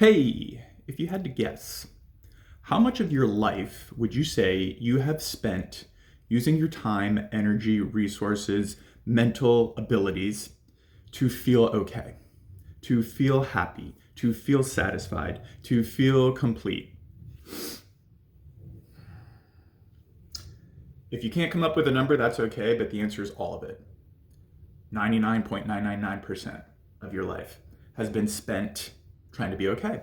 Hey, if you had to guess, how much of your life would you say you have spent using your time, energy, resources, mental abilities to feel okay, to feel happy, to feel satisfied, to feel complete? If you can't come up with a number, that's okay, but the answer is all of it. 99.999% of your life has been spent trying to be okay.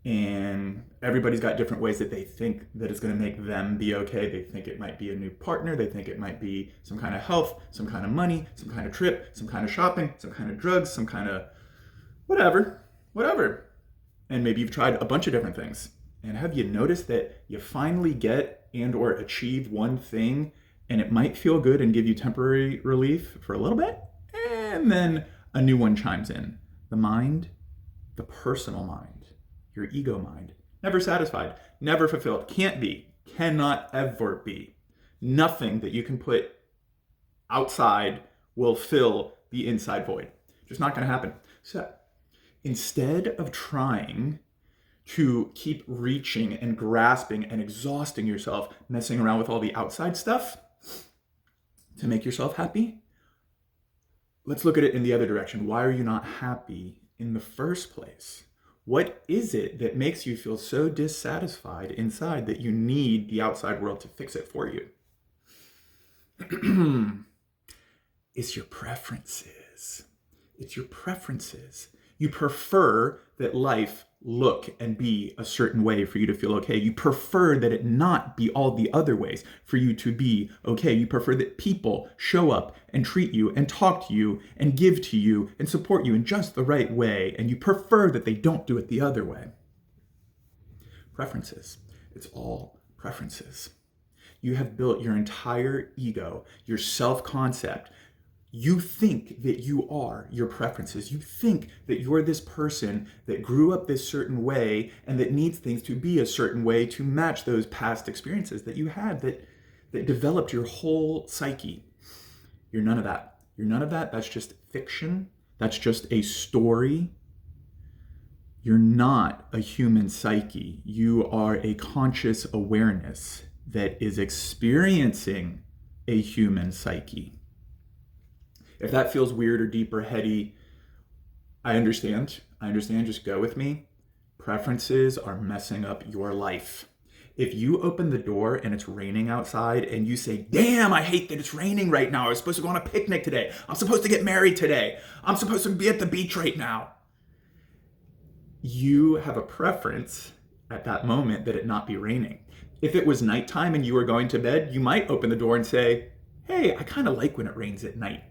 And everybody's got different ways that they think that it's going to make them be okay. They think it might be a new partner. They think it might be some kind of health, some kind of money, some kind of trip, some kind of shopping, some kind of drugs, some kind of whatever. And maybe you've tried a bunch of different things. And have you noticed that you finally get and or achieve one thing and it might feel good and give you temporary relief for a little bit? And then a new one chimes in. The mind, the personal mind, your ego mind. Never satisfied, never fulfilled, can't be, cannot ever be. Nothing that you can put outside will fill the inside void. Just not going to happen. So instead of trying to keep reaching and grasping and exhausting yourself, messing around with all the outside stuff to make yourself happy, let's look at it in the other direction. Why are you not happy in the first place? What is it that makes you feel so dissatisfied inside that you need the outside world to fix it for you? It's your preferences. It's your preferences. You prefer that life look and be a certain way for you to feel okay. You prefer that it not be all the other ways for you to be okay. You prefer that people show up and treat you and talk to you and give to you and support you in just the right way. And you prefer that they don't do it the other way. Preferences. It's all preferences. You have built your entire ego, your self-concept. You think that you are your preferences. You think that you're this person that grew up this certain way and that needs things to be a certain way to match those past experiences that you had that developed your whole psyche. You're none of that. You're none of that. That's just fiction. That's just a story. You're not a human psyche. You are a conscious awareness that is experiencing a human psyche. If that feels weird or deep or heady, I understand. Just go with me. Preferences are messing up your life. If you open the door and it's raining outside and you say, damn, I hate that it's raining right now. I was supposed to go on a picnic today. I'm supposed to get married today. I'm supposed to be at the beach right now. You have a preference at that moment that it not be raining. If it was nighttime and you were going to bed, you might open the door and say, hey, I kind of like when it rains at night.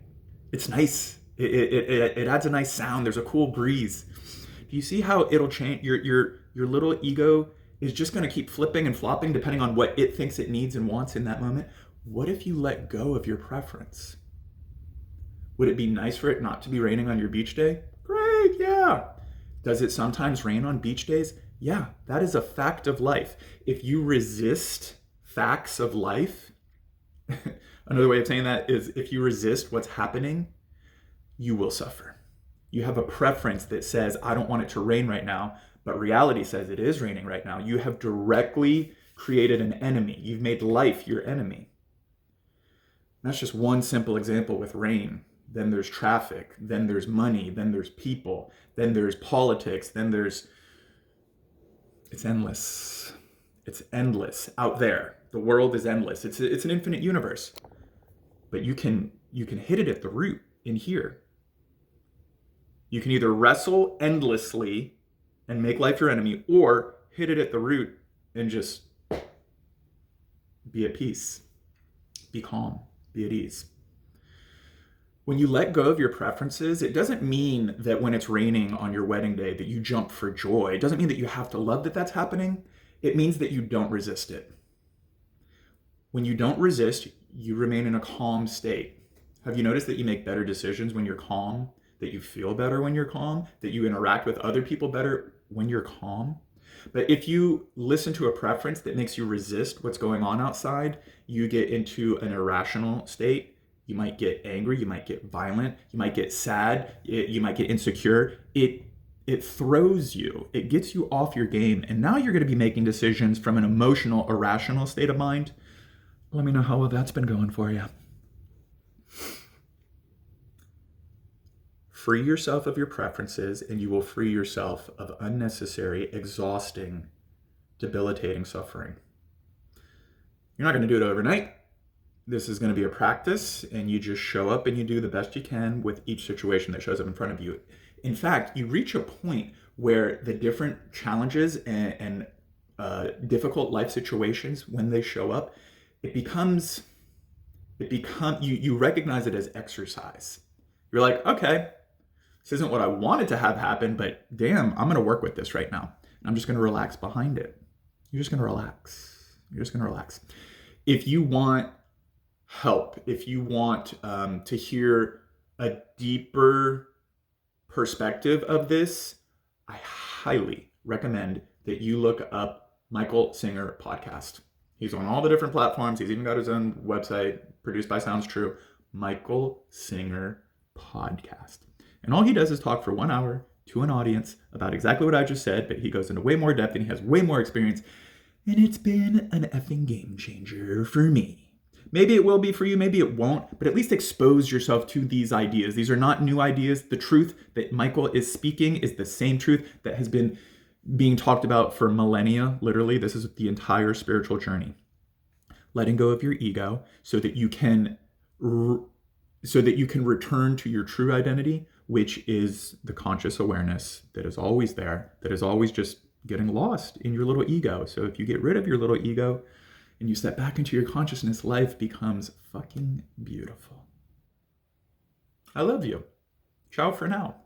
It's nice. It adds a nice sound. There's a cool breeze. Do you see how it'll change? Your little ego is just going to keep flipping and flopping depending on what it thinks it needs and wants in that moment. What if you let go of your preference? Would it be nice for it not to be raining on your beach day? Great, yeah. Does it sometimes rain on beach days? Yeah, that is a fact of life. If you resist facts of life, another way of saying that is if you resist what's happening, you will suffer. You have a preference that says, I don't want it to rain right now, but reality says it is raining right now. You have directly created an enemy. You've made life your enemy. And that's just one simple example with rain. Then there's traffic, then there's money, then there's people, then there's politics, it's endless. It's endless out there. The world is endless. It's an infinite universe. But you can hit it at the root in here. You can either wrestle endlessly and make life your enemy, or hit it at the root and just be at peace, be calm, be at ease. When you let go of your preferences, it doesn't mean that when it's raining on your wedding day that you jump for joy. It doesn't mean that you have to love that that's happening. It means that you don't resist it. When you don't resist, you remain in a calm state. Have you noticed that you make better decisions when you're calm? That you feel better when you're calm? That you interact with other people better when you're calm? But if you listen to a preference that makes you resist what's going on outside, you get into an irrational state. You might get angry, you might get violent, you might get sad, you might get insecure. It it throws you, it gets you off your game, and now you're going to be making decisions from an emotional, irrational state of mind. Let me know how well that's been going for you. Free yourself of your preferences, and you will free yourself of unnecessary, exhausting, debilitating suffering. You're not going to do it overnight. This is going to be a practice, and you just show up and you do the best you can with each situation that shows up in front of you. In fact, you reach a point where the different challenges and difficult life situations, when they show up, you recognize it as exercise. You're like, okay, this isn't what I wanted to have happen, but damn, I'm going to work with this right now. And I'm just going to relax behind it. You're just going to relax. You're just going to relax. If you want help, if you want to hear a deeper perspective of this, I highly recommend that you look up Michael Singer Podcast. He's on all the different platforms. He's even got his own website, produced by Sounds True. Michael Singer Podcast. And all he does is talk for 1 hour to an audience about exactly what I just said, but he goes into way more depth and he has way more experience. And it's been an effing game changer for me. Maybe it will be for you, maybe it won't, but at least expose yourself to these ideas. These are not new ideas. The truth that Michael is speaking is the same truth that has been being talked about for millennia. Literally, this is the entire spiritual journey. Letting go of your ego so that you can return to your true identity, which is the conscious awareness that is always there, that is always just getting lost in your little ego. So if you get rid of your little ego and you step back into your consciousness, life becomes fucking beautiful. I love you. Ciao for now.